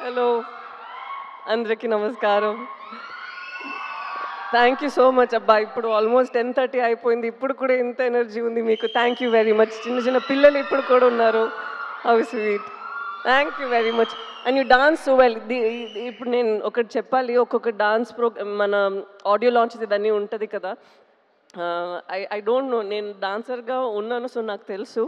Hello, అందరికీ నమస్కారం. Thank you so much అబ్బా. ఇప్పుడు ఆల్మోస్ట్ 10:30 అయిపోయింది. ఇప్పుడు కూడా ఇంత ఎనర్జీ ఉంది మీకు. Thank you very much. చిన్న చిన్న పిల్లలు ఇప్పుడు కూడా ఉన్నారు. How sweet. Thank you very much. And you dance so well. ఇప్పుడు నేను ఒకటి చెప్పాలి. ఒక్కొక్క డాన్స్ మన ఆడియో లాంచ్ ఇదన్నీ ఉంటుంది కదా. ఐ డోంట్ నో, నేను డాన్సర్గా ఉన్నాను, సో నాకు తెలుసు.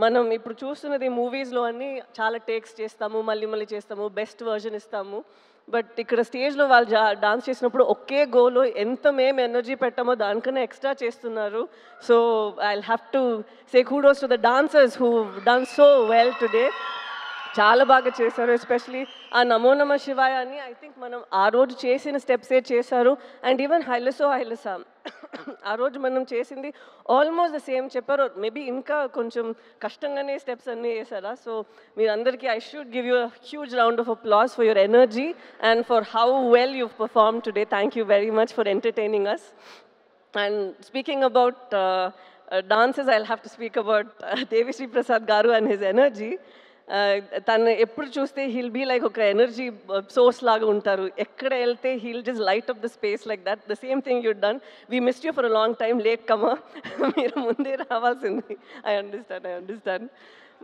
మనం ఇప్పుడు చూస్తున్నది మూవీస్లో అన్నీ చాలా టేక్స్ చేస్తాము, మళ్ళీ మళ్ళీ చేస్తాము, బెస్ట్ వర్జన్ ఇస్తాము. బట్ ఇక్కడ స్టేజ్లో వాళ్ళు డాన్స్ చేసినప్పుడు ఒకే గోలో ఎంత మేము ఎనర్జీ పెట్టామో దానికన్నా ఎక్స్ట్రా చేస్తున్నారు. So I have to say kudos to the dancers who done so well today. చాలా బాగా చేశారు. ఎస్పెషలీ ఆ నమో నమ శివాయ అని ఐ థింక్ మనం ఆ రోజు చేసిన స్టెప్సే చేశారు. అండ్ ఈవెన్ హైలసో హైలసా ఆ రోజు మనం చేసింది ఆల్మోస్ట్ ద సేమ్ చెప్పారు. మేబీ ఇంకా కొంచెం కష్టంగానే స్టెప్స్ అన్నీ వేసారా. సో మీరందరికీ I should give you huge round of applause for your energy and for how well you perform today. Thank you very much for entertaining us. And speaking about dances, I'll have to speak about Devisri Prasad Garu and his energy. తను ఎప్పుడు చూస్తే he'll be like ఒక energy source లాగా ఉంటారు. ఎక్కడ వెళ్తే he'll just light up the space like that. The same thing you done. We missed you for a long time. Late కమా, మీరు ముందే రావాల్సింది. I understand.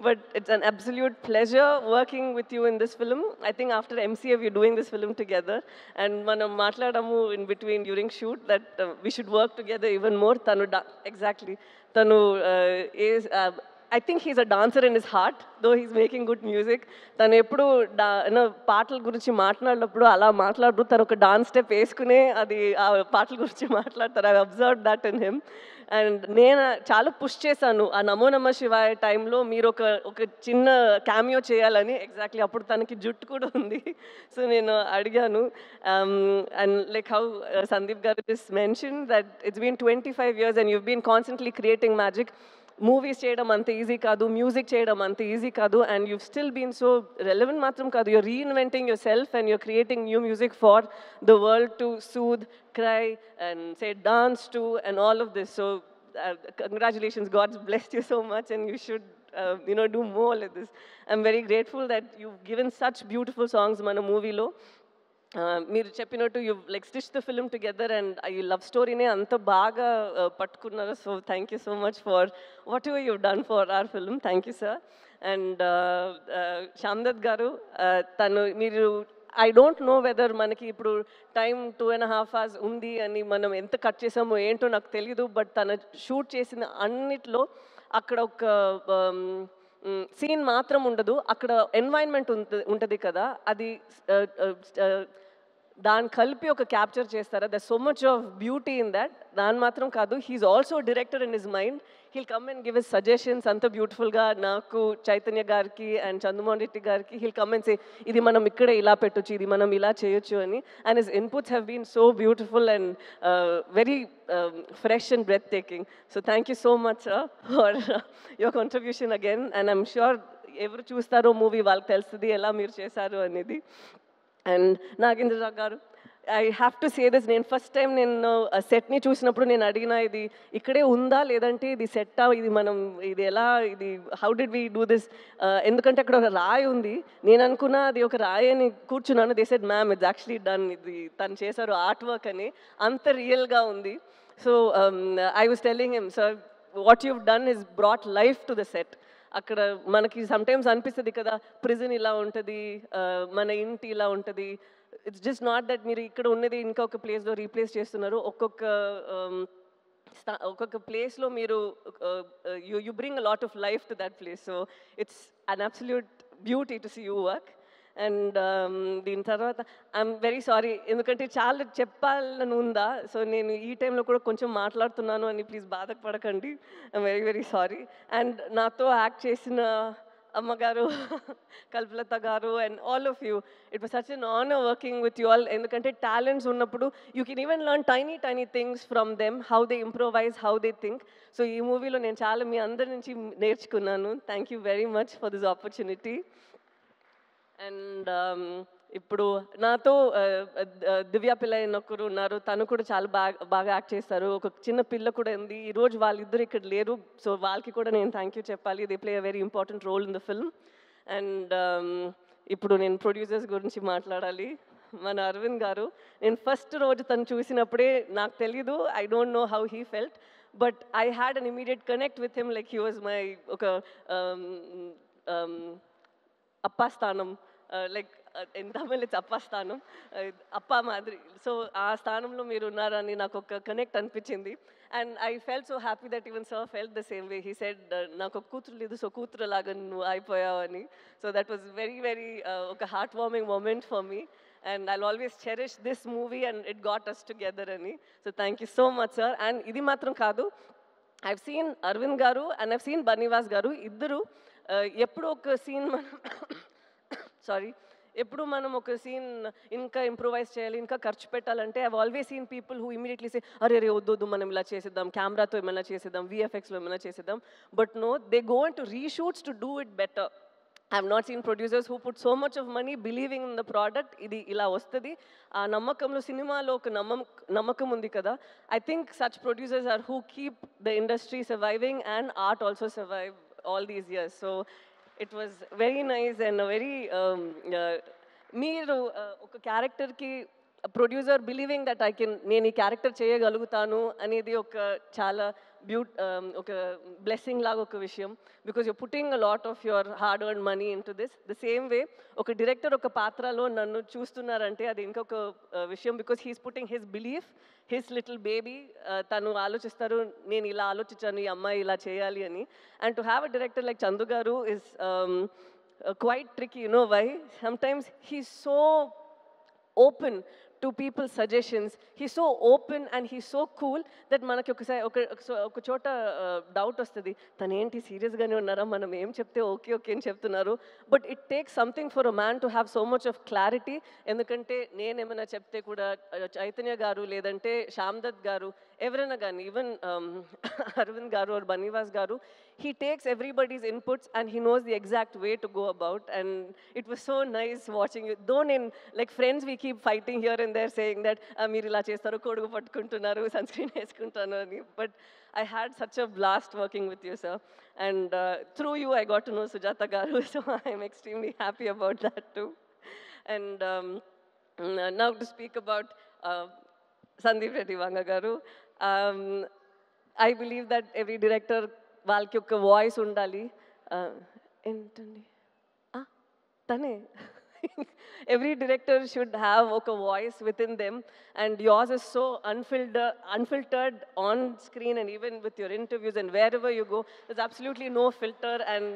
But it's an absolute pleasure working with you in this film. I think after MCA we're doing this film together, and manam matladamu in between during shoot that we should work together even more. Tanu exactly. Tanu is I think he's a dancer in his heart, though he's making good music. తను ఎప్పుడు పాటల గురించి మాట్లాడినప్పుడు అలా మాట్లాడు, తను ఒక dance step వేసుకునే అది ఆ పాటల గురించి మాట్లాడతారు. I observe that in him. And నేను చాలా పుష్ చేశాను ఆ నమో నమ శివాయ టైంలో మీరు ఒక చిన్న క్యామియో చేయాలని. ఎగ్జాక్ట్లీ అప్పుడు తనకి జుట్టు కూడా ఉంది. సో నేను అడిగాను. అండ్ లైక్ హౌ సందీప్ గారు this mention that it's been 25 years and you've been constantly creating magic. Movies చేయడం అంత ఈజీ కాదు, మ్యూజిక్ చేయడం అంత ఈజీ కాదు. And you still been so relevant మాత్రం కాదు, you're reinventing yourself and you're creating new music for the world to soothe, cry and say dance to and all of this. So congratulations, God's blessed you so much and you should do more like this. I'm very grateful that you've given such beautiful songs mana movie lo. మీరు చెప్పినట్టు you like stitch the film together and ఈ love స్టోరీనే అంత బాగా పట్టుకున్నారు. So thank you so much for whatever you done for our film. Thank you sir. And Shyamdat garu, తను మీరు I don't know whether మనకి ఇప్పుడు టైం 2.5 hours ఉంది అని మనం ఎంత కట్ చేసామో ఏంటో నాకు తెలీదు. బట్ తను షూట్ చేసిన అన్నిట్లో అక్కడ ఒక సీన్ మాత్రం ఉండదు, అక్కడ ఎన్వైర్న్మెంట్ ఉంటుంది కదా, అది దాన్ని కలిపి ఒక క్యాప్చర్ చేస్తారా. There so much of beauty in that. దాని మాత్రం కాదు, he's also director in his mind. He'll come and give his suggestions అంత బ్యూటిఫుల్గా. నాకు చైతన్య గారికి అండ్ చంద్రమోహన్ రెడ్డి గారికి హీల్ కమ్ అండ్ సే ఇది మనం ఇక్కడే ఇలా పెట్టొచ్చు, ఇది మనం ఇలా చేయొచ్చు అని. And his inputs have been so beautiful and very fresh and breathtaking. So thank you so much sir for your contribution again. And I'm sure ఎవరు చూస్తారో మూవీ వాళ్ళకి తెలుస్తుంది ఎలా మీరు చేశారు అనేది. అండ్ నాగేంద్ర గారు, I have to say this. నేను ఫస్ట్ టైం నేను సెట్ని చూసినప్పుడు నేను అడిగిన ఇది ఇక్కడే ఉందా లేదంటే ఇది సెట్టా, ఇది మనం ఇది ఎలా, ఇది how did we do this, ఎందుకంటే అక్కడ ఒక రాయి ఉంది. నేను అనుకున్నా అది ఒక రాయి అని కూర్చున్నాను. They said ma'am it's actually done, ఇది తను చేశారు ఆర్ట్ వర్క్ అని. అంత రియల్గా ఉంది. So I was telling him, sir what you've done is brought life to the set. అక్కడ మనకి సమ్టైమ్స్ అనిపిస్తుంది కదా, ప్రిజన్ ఇలా ఉంటుంది, మన ఇంటి ఇలా ఉంటుంది. ఇట్స్ జస్ట్ నాట్ దట్ మీరు ఇక్కడ ఉన్నది ఇంకొక ప్లేస్లో రీప్లేస్ చేస్తున్నారు. ఒక్కొక్క ప్లేస్లో మీరు you bring a lot of life to that place. So it's an absolute beauty to see you work. And దీని తర్వాత ఐఎమ్ వెరీ సారీ, ఎందుకంటే చాలా చెప్పాలని ఉందా. సో నేను ఈ టైంలో కూడా కొంచెం మాట్లాడుతున్నాను అని ప్లీజ్ బాధపడకండి. I'm very very sorry. And నాతో యాక్ట్ చేసిన అమ్మగారు, కల్పలత గారు and all of you, it was such an honour working with you all. ఎందుకంటే టాలెంట్స్ ఉన్నప్పుడు you can even learn tiny things from them, how they improvise, how they think. So ఈ మూవీలో నేను చాలా మీ అందరి నుంచి నేర్చుకున్నాను. Thank you very much for this opportunity. And ఇప్పుడు నాతో దివ్య పిల్ల అని ఒకరు ఉన్నారు, తను కూడా చాలా బాగా యాక్ట్ చేస్తారు. ఒక చిన్న పిల్ల కూడా ఉంది. ఈరోజు వాళ్ళిద్దరు ఇక్కడ లేరు, సో వాళ్ళకి కూడా నేను థ్యాంక్ యూ చెప్పాలి. They play a very important role in the film. And ఇప్పుడు నేను ప్రొడ్యూసర్స్ గురించి మాట్లాడాలి. మన అరవింద్ గారు, నేను ఫస్ట్ రోజు తను చూసినప్పుడే నాకు తెలీదు, I don't know how he felt, but I had an immediate connect with him, like he was my ఒక అప్పా స్థానం, లైక్ ఇన్ తమిళ్ ఇట్స్ అప్పా స్థానం, అప్పా మాదిరి. సో ఆ స్థానంలో మీరు ఉన్నారని నాకు ఒక కనెక్ట్ అనిపించింది. And I felt so happy that even sir felt the same way. He said నాకు ఒక కూతురు లేదు, సో కూతురు లాగా నువ్వు అయిపోయావని. So that was very very ఒక heart warming moment for me. And I'll always cherish this movie and it got us together ani. So thank you so much, sir. And idi matram kaadu, I've seen Arvind garu and I've seen Banivas garu iddaru eppudu oka scene manam sorry, ఎప్పుడు మనం ఒక scene ఇంకా improvise చేయాలి, ఇంకా ఖర్చు పెట్టాలంటే I always seen people who immediately say అరే రే వద్దు మనం ఇలా చేసేద్దాం, కెమెరాతో ఏమైనా చేసేద్దాం, విఎఫ్ఎక్స్లో ఏమైనా చేసేద్దాం. But no, they go into reshoots to do it better. I have not seen producers who put so much of money believing in the product. Idi ila vastadi aa nammakamlo cinema-lo oka nammakam undi kada. I think such producers are who keep the industry surviving and art also survive all these years. So it was very nice and a very meeru oka character ki producer believing that I can నేను ఈ character చేయగలుగుతాను అనేది ఒక చాలా ఒక blessing లాగా ఒక విషయం. Because you putting a lot of your hard earn money in to this. The same వే ఒక డైరెక్టర్ ఒక పాత్రలో నన్ను చూస్తున్నారంటే అది ఇంకొక విషయం. Because he's putting his belief, his little baby, తను ఆలోచిస్తారు నేను ఇలా ఆలోచించాను, ఈ అమ్మాయి ఇలా చేయాలి అని. And to have a director like Chandu గారు is quite tricky, you know why? Sometimes he's so open to people's suggestions. He's so open and he's so cool that manaki oka chota doubt ostadi, tanu enti serious gaane unnara, manam em chepte okay okay ani cheptunnaru. But it takes something for a man to have so much of clarity. Endukante nenu emana chepte kuda Chaitanya garu ledante Shamdad garu ఎవరైనా కానీ, even Arvind గారు or Banivas garu, he takes everybody's inputs and he knows the exact way to go about. And it was so nice watching you. Though in like friends we keep fighting here and there saying that మీరు ఇలా చేస్తారు, కొడుకు పట్టుకుంటున్నారు, sun screen వేసుకుంటాను అని. But I had such a blast working with you, sir. And through you I got to know Sujata garu, so I am extremely happy about that too. And now to speak about Sandeep Reddy Vanga garu, I believe that every director వాళ్ళకి ఒక voice ఉండాలి. ఏంటండి తనే every director should have a voice within them, and yours is so unfiltered on screen and even with your interviews and wherever you go, there's absolutely no filter. And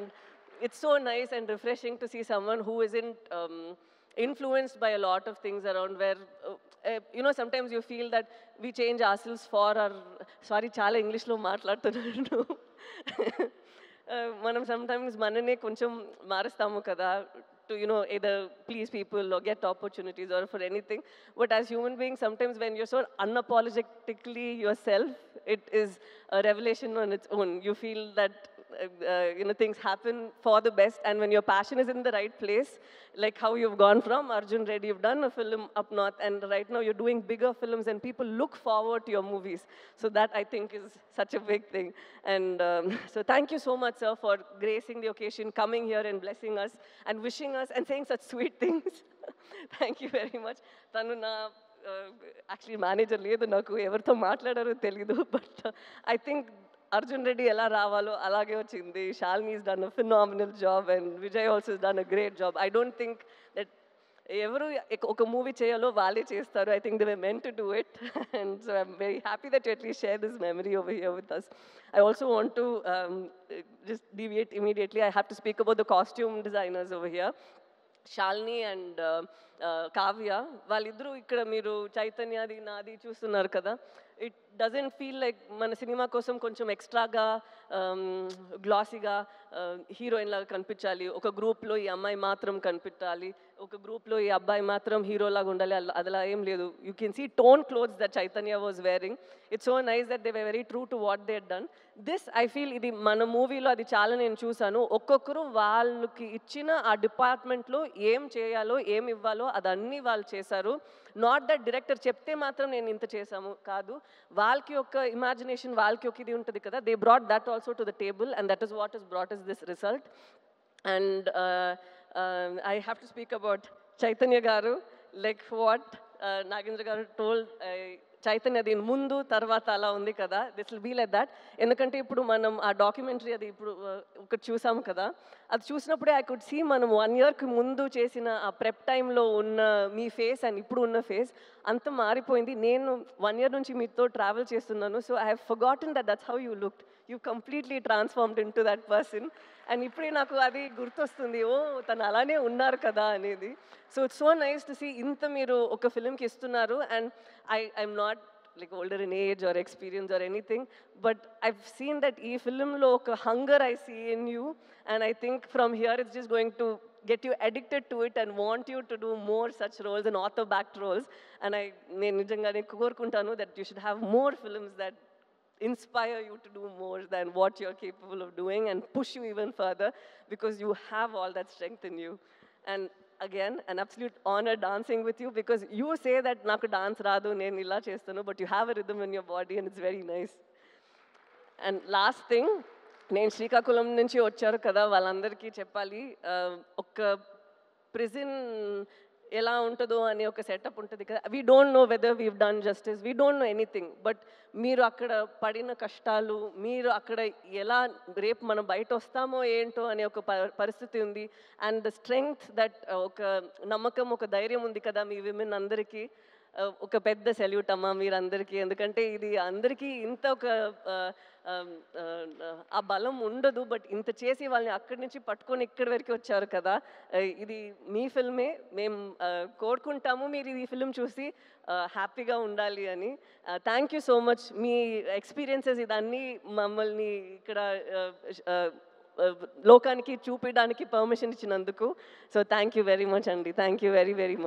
it's so nice and refreshing to see someone who isn't influenced by a lot of things around, where you know, sometimes you feel that we change ourselves for our, sorry చాలా ఇంగ్లీష్లో మాట్లాడుతున్నాను, మనం sometimes మననే కొంచెం మారుస్తాము కదా, to, you know, either please people or get opportunities or for anything. But as human beings, sometimes when you're so unapologetically yourself, it is a revelation on its own. You feel that you know, things happen for the best, and when your passion is in the right place, like how you've gone from Arjun Reddy, you've done a film up north, and right now you're doing bigger films and people look forward to your movies. So that, I think, is such a big thing. And so thank you so much, sir, for gracing the occasion, coming here and blessing us and wishing us and saying such sweet things. Thank you very much. Tanu na actually manager ledu, naku evartho maatladaro telidu, but I think Arjun Reddy ela ravalo alage vachindi. Shalini has done a phenomenal job and Vijay also has done a great job. I don't think that ఎవరు ఒక movie చేయాలో వాళ్ళే చేస్తారు. I think they were meant to do it. And so I'm very happy that you at least share this memory over here with us. I also want to just deviate immediately. I have to speak about the costume designers over here. Shalini and Kavya, వాళ్ళిద్దరూ ఇక్కడ మీరు చైతన్యది నాది చూస్తున్నారు కదా, it doesn't feel like మన cinema కోసం కొంచెం ఎక్స్ట్రాగా గ్లాసీగా హీరోయిన్ లాగా కనిపించాలి, ఒక గ్రూప్లో ఈ అమ్మాయి మాత్రం కనిపించాలి, ఒక గ్రూప్లో ఈ అబ్బాయి మాత్రం హీరోలాగా ఉండాలి, అలా ఏం లేదు. You can see tone clothes that Chaitanya was wearing. It's so nice that they were very true to what they done. This I feel ఇది మన మూవీలో అది చాలా నేను చూశాను. ఒక్కొక్కరు వాళ్ళకి ఇచ్చిన ఆ డిపార్ట్మెంట్లో ఏం చేయాలో ఏం ఇవ్వాలో అదన్నీ వాళ్ళు చేశారు. నాట్ దట్ డైరెక్టర్ చెప్తే మాత్రం నేను ఇంత చేశాము కాదు, వాళ్ళకి ఒక ఇమాజినేషన్, వాళ్ళకి ఒక ఇది ఉంటుంది కదా, they brought that also to the table and that is what is brought is this result. And I have to speak about Chaitanya garu. Like what Nagendra గారు టోల్డ్, చైతన్య దీని ముందు తర్వాత అలా ఉంది కదా, this will be like that. ఎందుకంటే ఇప్పుడు మనం ఆ డాక్యుమెంటరీ అది ఇప్పుడు ఒకటి చూసాము కదా, అది చూసినప్పుడే ఐ కుడ్ సీ మనం 1 yearకి ముందు చేసిన ఆ ప్రెప్ టైంలో ఉన్న మీ ఫేస్ అండ్ ఇప్పుడు ఉన్న ఫేస్ అంత మారిపోయింది. నేను 1 year నుంచి మీతో ట్రావెల్ చేస్తున్నాను. So I have forgotten that that's how you looked. You completely transformed in to that person. And ఇప్పుడే నాకు అది గుర్తొస్తుంది, ఓ తను అలానే ఉన్నారు కదా అనేది. So it's so nice to see ఇంత మీరు ఒక ఫిల్మ్కి ఇస్తున్నారు. And I'm not like older in age or experience or anything, but I've seen that ee film lo oka hunger I see in you, and I think from here it's just going to get you addicted to it and want you to do more such roles and author backed roles. And నేను నిజంగానే కోరుకుంటాను that you should have more films that inspire you to do more than what you're capable of doing and push you even further, because you have all that strength in you. And again, an absolute honor dancing with you, because you say that naku dance raadu, nenu illa chestanu, but you have a rhythm in your body and it's very nice. And last thing, నేను శ్రీకాకుళం నుంచి వచ్చారు కదా, వాళ్ళందరికీ చెప్పాలి, ఒక prison ఎలా ఉంటుందో అనే ఒక సెటప్ ఉంటుంది కదా. We don't know whether weave done justice, we don't know anything, but మీరు అక్కడ పడిన కష్టాలు, మీరు అక్కడ ఎలా రేపు మనం బయట వస్తామో ఏంటో అనే ఒక పరిస్థితి ఉంది. అండ్ ద స్ట్రెంగ్త్ దట్, ఒక నమ్మకం, ఒక ధైర్యం ఉంది కదా మీ విమెన్ అందరికీ. ఒక పెద్ద సెల్యూట్ అమ్మా మీరందరికీ. ఎందుకంటే ఇది అందరికీ ఇంత ఒక ఆ బలం ఉండదు, బట్ ఇంత చేసి వాళ్ళని అక్కడి నుంచి పట్టుకొని ఇక్కడి వరకు వచ్చారు కదా. ఇది మీ ఫిల్మే, మేము కోరుకుంటాము మీరు ఈ ఫిల్మ్ చూసి హ్యాపీగా ఉండాలి అని. థ్యాంక్ యూ సో మచ్, మీ ఎక్స్పీరియన్సెస్ ఇదన్నీ మమ్మల్ని ఇక్కడ లోకానికి చూపించడానికి పర్మిషన్ ఇచ్చినందుకు. So thank you very much అండి, thank you very very much.